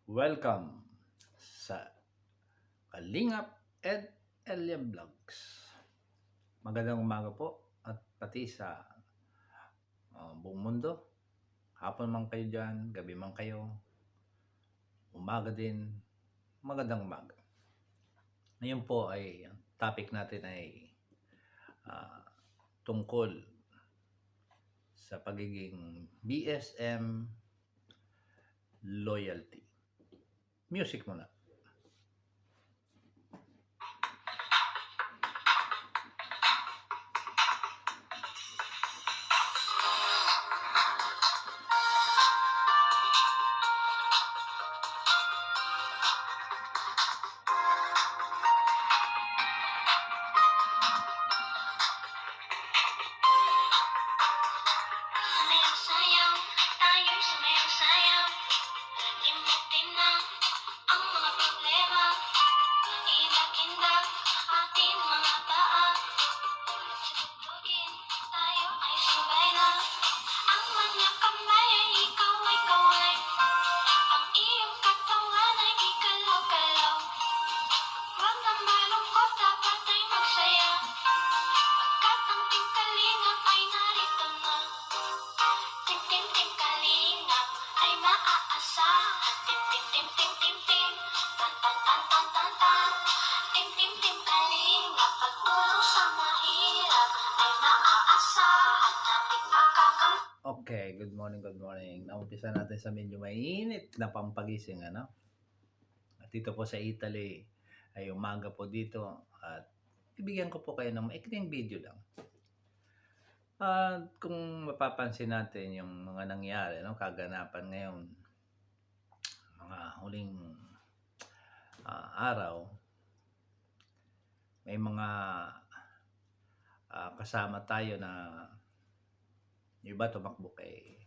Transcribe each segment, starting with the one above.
Welcome sa Kalingap Ed Elia Vlogs. Magandang umaga po at pati sa buong mundo. Hapon man kayo dyan, gabi man kayo, umaga din, magandang umaga. Ngayon po ay ang topic natin ay ah, tungkol sa pagiging BSM loyalty. Music muna. Sumayang sayaw, tayo'y sumayang sayaw. Limutin na ang mga problema. Indak-indak ating mga paa. Sabugin, tayo ay sabay na. Ang mga kamay ay ikaw ay kaway. Ang iyong katawan ay ikalaw-kalaw. Huwag na malungkot, dapat ay magsaya. Pagkat ang Team Kalingap ay narito na. Tim Kalingap ay maaasahan. Tim. Tan tan tan tan tan tan. Tim Kalingap, pagtulong sa mahirap ay maaasahan nating makakamtan. Okay, good morning. Naumpisa natin sa medyo mainit na pampagising, ano? At dito po sa Italy ay umaga po dito at bibigyan ko po kayo ng maikling video lang. At kung mapapansin natin yung mga nangyari, no, kaganapan ngayon, mga huling araw, may mga kasama tayo na yung iba tumakbo kay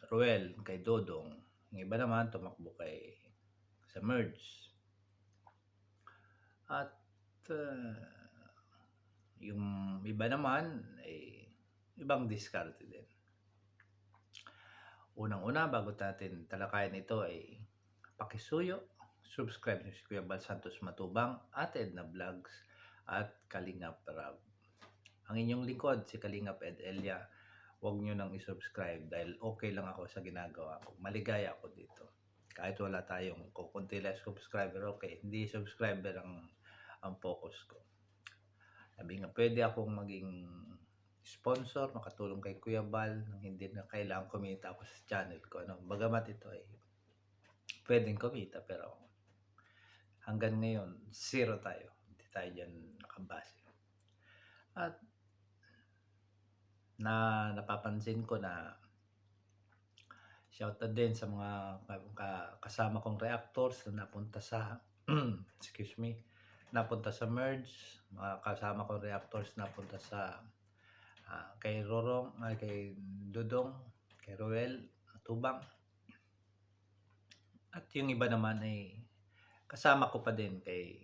Ruel, kay Dodong. Yung iba naman tumakbo kay sa Merge. At yung iba naman ay ibang diskarte din. Unang-una, bago natin talakayan ito ay pakisuyo, subscribe niyo si Kuya Bal Santos Matubang at Edna Vlogs at Kalingap Rab. Ang inyong lingkod, si Kalingap Ed Elia, huwag nyo nang isubscribe dahil okay lang ako sa ginagawa ko. Maligaya ako dito. Kahit wala tayong kukunti lang subscriber, okay. Hindi subscriber ang focus ko. Sabi nga, pwede akong maging sponsor, makatulong kay Kuya Bal, nang hindi na kailangan kumita ako sa channel ko. Ano? Bagamat ito ay pwedeng kumita, pero hanggang ngayon, zero tayo. Hindi tayo dyan nakabase. At napapansin ko na shoutout din sa mga kasama kong reactors na napunta sa napunta sa Merge, mga kasama kong reactors napunta sa kay Rorong, kay Dudong, kay Roel Matubang. At yung iba naman ay kasama ko pa din kay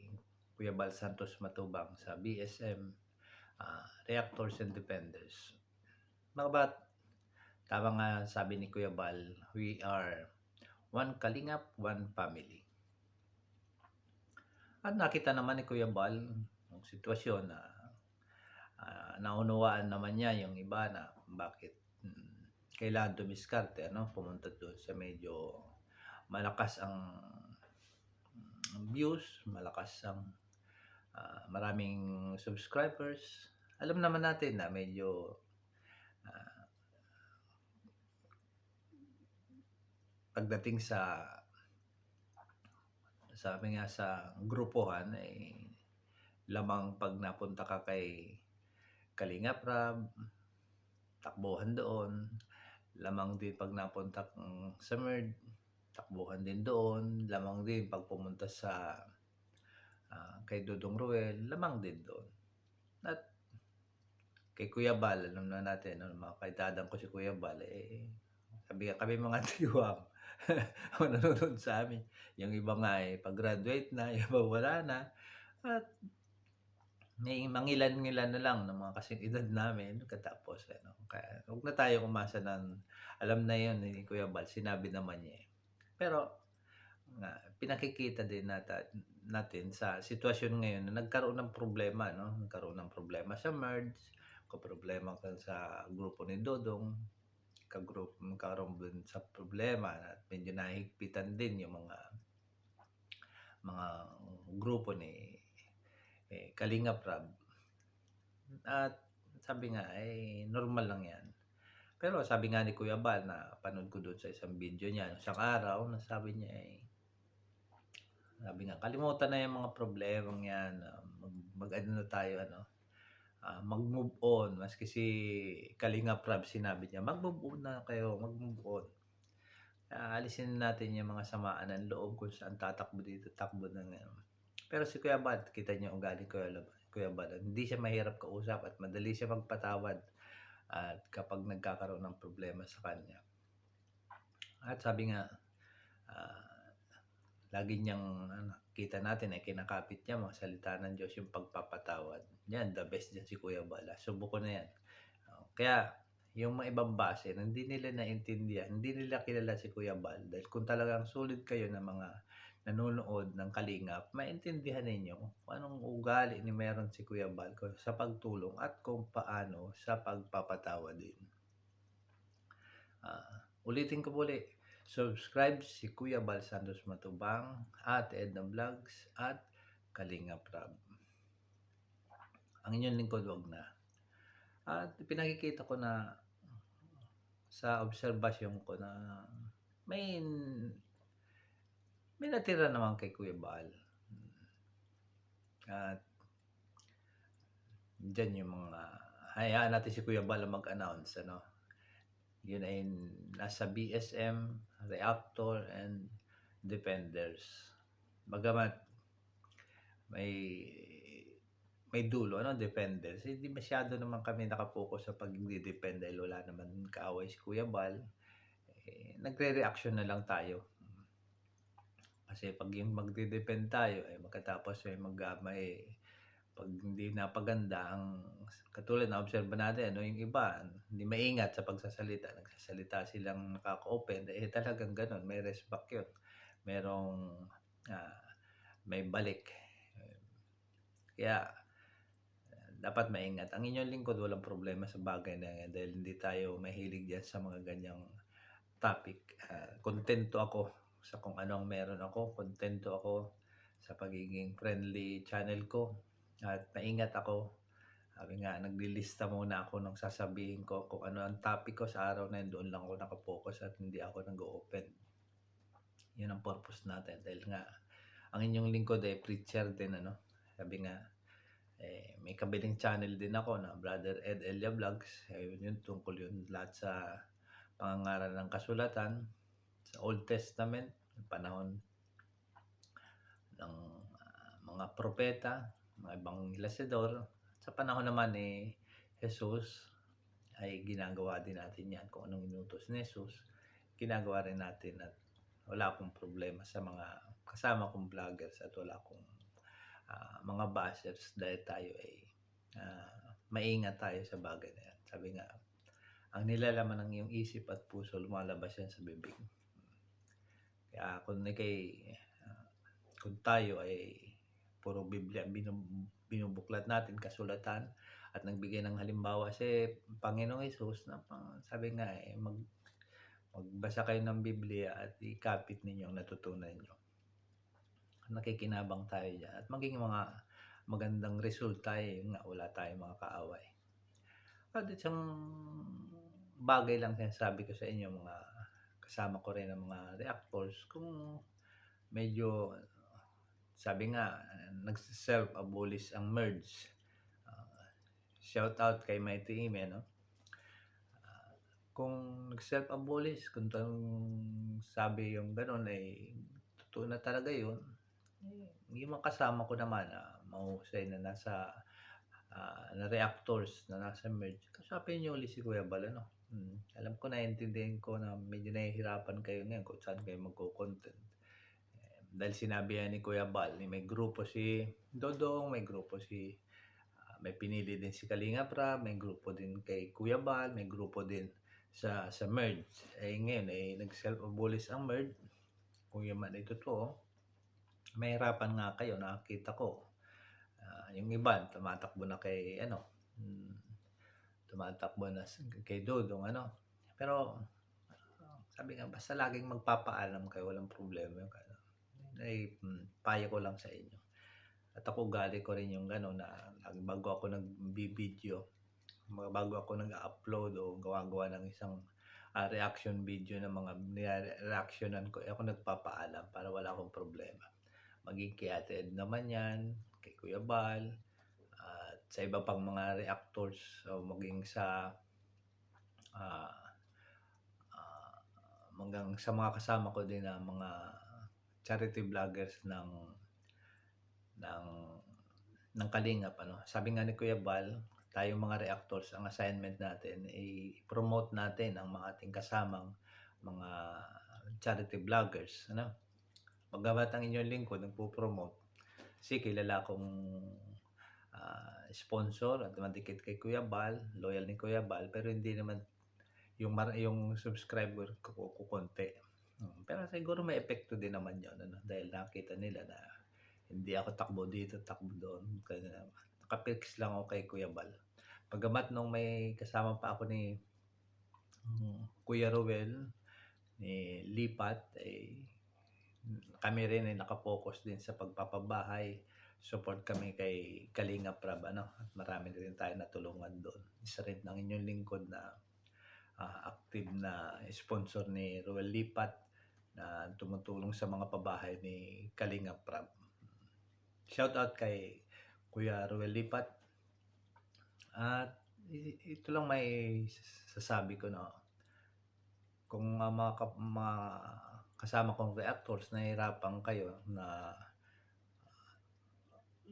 Kuya Bal Santos Matubang sa BSM Reactors and Defenders. Mga bat, tama nga sabi ni Kuya Bal, we are one Kalingap, one family. At nakita naman ni Kuya Bal ang sitwasyon na naunawaan naman niya yung iba na bakit kailangan dumiskarte, ano, pumunta doon sa medyo malakas ang views, malakas ang maraming subscribers. Alam naman natin na medyo pagdating sa sabi nga sa grupohan ay lamang pag napunta ka kay Kalingap Rab, takbuhan doon. Lamang din pag napunta sa Merge, takbuhan din doon. Lamang din pag pumunta sa kay Dudong Ruel, lamang din doon. At kay Kuya Bal, alam na natin, mga kaitadang ko si Kuya Bal, sabi nga kami mga tiwang nanonood sa amin. Yung iba nga pag-graduate na, yung iba wala na. At may mangilan-ngilan na lang ng mga kasing edad namin katapos ano, kaya huwag na tayong umasa ng alam na 'yun ni Kuya Bal, sinabi naman niya, eh. Pero nga pinakikita din natin sa sitwasyon ngayon na nagkaroon ng problema 'no, nagkaroon ng problema sa merge, problema ka sa grupo ni Dodong, nagkaroon din sa problema at medyo nahihigpitan din yung mga grupo ni, Kalingap Rab. At sabi nga, normal lang 'yan. Pero sabi nga ni Kuya Bal napanood ko do'n sa isang video niya nung isang araw na sabi niya, sabi nga, "Kalimutan na 'yang mga problemang 'yan, mag-ano na tayo ano, mag-move on." Maski si Kalingap Rab sinabi niya, "Mag-move on na kayo, mag-move on. Alisin na natin 'yang mga samaan ng loob kung saan tatakbo dito, takbo ng ano." Pero si Kuya Bal, kita niyo yung ugali Kuya Bal, hindi siya mahirap kausap at madali siya magpatawad at kapag nagkakaroon ng problema sa kanya. At sabi nga, ah, lagi niyang ano, kita natin ay kinakapit niya mga salita ng Diyos, yung pagpapatawad. Yan, the best diyan si Kuya Bal, subok ko na yan. Kaya yung mga ibang base na hindi nila naintindihan, hindi nila kilala si Kuya Bal dahil kung talagang sulit kayo ng mga nanonood ng Kalingap, maintindihan ninyo kung anong ugali ni meron si Kuya Bal sa pagtulong at kung paano sa pagpapatawad din. Ulitin ko muli, subscribe si Kuya Bal Santos Matubang, at Edna Vlogs, at Kalingap Rab. Ang inyong lingkod, wag na. At pinakikita ko na sa obserbasyon ko na may natira naman kay Kuya Bal. At dyan yung mga hayaan natin si Kuya Bal mag-announce ano. Yun ay nasa BSM, Reactor, and Defenders. Bagamat may dulo, ano, Defenders. Hindi masyado naman kami nakapokus sa pagdi-defend dahil wala naman kaaway si Kuya Bal. Nagre-reaction na lang tayo. Kasi pag yung magde-defend tayo, magkatapos pag hindi napaganda ang katulad na obserba natin ano yung iba hindi maingat sa nagsasalita silang nakaka-open talagang gano'n, may respect 'yun. Merong may balik. Kaya dapat maingat. Ang inyong lingkod walang problema sa bagay na yan dahil hindi tayo mahilig diyan sa mga ganyang topic. Kontento ako sa kung ano ang meron ako, kontento ako sa pagiging friendly channel ko. At maingat ako. Sabi nga, naglilista muna ako ng sasabihin ko kung ano ang topic ko sa araw na yun. Doon lang ako nakapokus at hindi ako nag-open. Yun ang purpose natin. Dahil nga, ang inyong lingkod ay preacher din. Ano? Sabi nga, may kabiling channel din ako na Brother Ed Elia Vlogs. Yun tungkol yun lahat sa pangangaral ng kasulatan sa Old Testament, panahon ng mga propeta, mga ebanghelistador. Sa panahon naman ni Jesus ay ginagawa din natin yan kung anong inutos ni Jesus. Ginagawa rin natin at wala akong problema sa mga kasama kong vloggers at wala akong mga bashers dahil tayo ay maingat tayo sa bagay na yan. Sabi nga, ang nilalaman ng iyong isip at puso lumalabas yan sa bibig. Kaya kung tayo ay puro Biblia binubuklat natin, kasulatan, at nagbigay ng halimbawa si Panginoong Hesus na sabi nga magbasa kayo ng Biblia at ikapit ninyo ang natutunan nyo. Nakikinabang tayo dyan at maging mga magandang resulta nga wala tayong mga kaaway. At isang bagay lang sinasabi ko sa inyo, mga kasama ko rin ng mga reactors, kung medyo sabi nga nag-self-abolish ang merge. Shout out kay Mighty Ime, no? Kung nag-self-abolish, kung sabi yung gano'n ay totoo na talaga yun, yung mga kasama ko naman mahusay na nasa na reactors na nasa merge, kasapin niyo ulit si Kuya Bal, ano? Alam ko, naiintindihan ko na medyo nahihirapan kayo ngayon kung saan kayo magko-content. Dahil sinabi yan ni Kuya Bal, may grupo si Dodong, may grupo si may pinili din si Kalinga Prab, may grupo din kay Kuya Bal, may grupo din sa Merge. Ngayon nag-self-abolish ang Merge. Kung yung man ay totoo, mahirapan nga kayo, nakakita ko. Yung iba tumatakbo na kay tumatakbo na kay Dodong Pero sabi nga basta laging magpapaalam kayo, walang problema yung payo ko lang sa inyo. At ako ugali ko rin yung gano'n na bago ako nag-video, bago ako nag-upload o gawa-gawa ng isang reaction video ng mga reactionan ko, ako nagpapaalam para wala akong problema. Maging kay Ate Ed naman yan, kay Kuya Bal, at sa iba pang mga reactors, o maging sa hanggang sa mga kasama ko din na mga charity vloggers ng Kalingap. Sabi nga ni Kuya Bal, tayong mga reactors, ang assignment natin ay promote natin ang mga ating kasamang mga charity vloggers. Paggabat ang inyong lingkod, nagpo-promote, kasi kilala kong sponsor at madikit kay Kuya Bal, loyal ni Kuya Bal, pero hindi naman yung subscriber ko kukonti. Pero siguro may epekto din naman yun, dahil nakita nila na hindi ako takbo dito, takbo doon. Kaya nakapix lang ako kay Kuya Bal. Pagkamat nung may kasama pa ako ni Kuya Ruel, ni Lipat, kami rin ay nakapokus din sa pagpapabahay. Support kami kay Kalinga Prab, at marami rin tayo natulungan doon. Isa rin ng inyong lingkod na active na sponsor ni Ruel Lipat na tumutulong sa mga pabahay ni Kalinga Prab. Shout out kay Kuya Ruel Lipat. At ito lang may sasabi ko na kung mga kasama kong reactors nahihirapan kayo na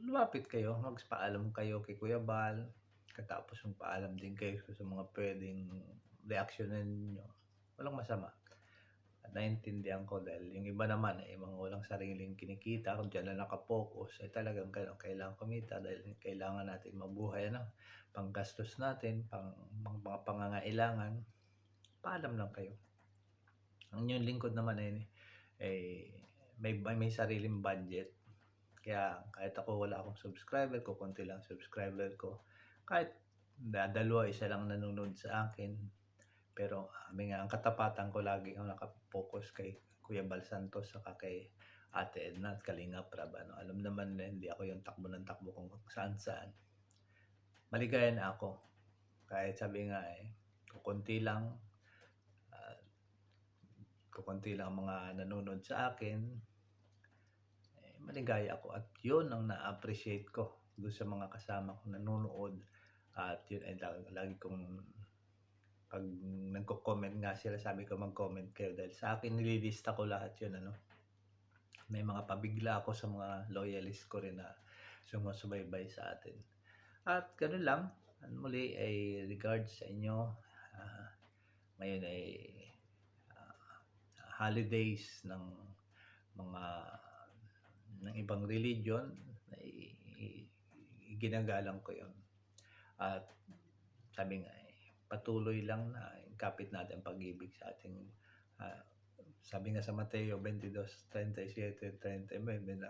lumapit kayo, magpaalam kayo kay Kuya Bal, katapos yung paalam din kayo sa mga pwedeng reaksyonan ninyo, walang masama. At naiintindihan ko dahil yung iba naman ay mga walang sariling kinikita, kung dyan na nakapokus ay talagang kailangan kumita dahil kailangan natin mabuhay, panggastos natin, mga pangangailangan. Paalam lang kayo. Ang inyong lingkod naman ay may sariling budget. Kaya kahit ako wala akong subscriber ko, konti lang subscriber ko, kahit dalawa, isa lang nanonood sa akin, pero ang katapatan ko lagi ako nakapokus kay Kuya Bal Santos saka kay Ate Edna at Kalinga Prab. Alam naman na hindi ako yung takbo ng takbo kung saan. Maligaya na ako. Kahit sabi nga kukunti lang mga nanonood sa akin, maligaya ako. At yun ang na-appreciate ko doon sa mga kasama kong nanonood. At yun ay lagi kong pag nagko-comment nga sila, sabi ko mag-comment kayo dahil sa akin nililista ko lahat yun. May mga pabigla ako sa mga loyalist ko rin na sumusubaybay sa atin. At ganoon lang. Muli ay regards sa inyo. Ngayon ay holidays ng mga ng ibang religion, ay ginagalang ko yun. At sabi nga patuloy lang na kapit natin pag-ibig sa ating sabi nga sa Mateo 22:37-39 na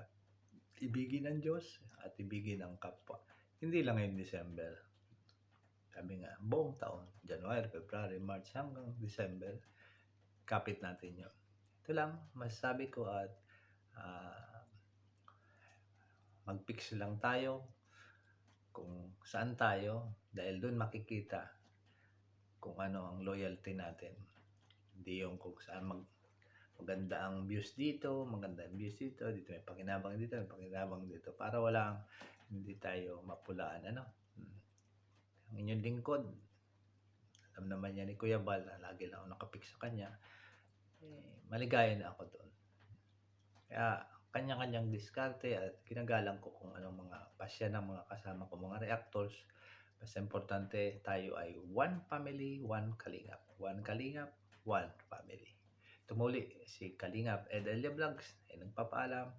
ibigin ang Diyos at ibigin ang kapwa. Hindi lang ngayong December. Sabi nga, buong taon, January, February, March hanggang December, kapit natin yun. Ito lang, masasabi ko at mag-fix lang tayo kung saan tayo dahil doon makikita kung ano ang loyalty natin. Hindi yung kung saan maganda ang views dito, maganda ang views dito, may pakinabang dito, may pakinabang dito, para hindi tayo mapulaan. Ang inyong lingkod, alam naman yan ni Kuya Bal na lagi lang ako nakapik sa kanya, maligaya na ako doon. Kaya kanya-kanyang diskarte at ginagalang ko kung anong mga pasya ng mga kasama ko, mga reactors. Basta importante tayo ay one family, one Kalingap. One Kalingap, one family. Tumuli si Kalingap Edelia Vlogs ay nagpapaalam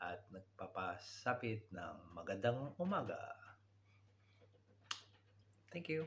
at nagpapasapit ng magandang umaga. Thank you.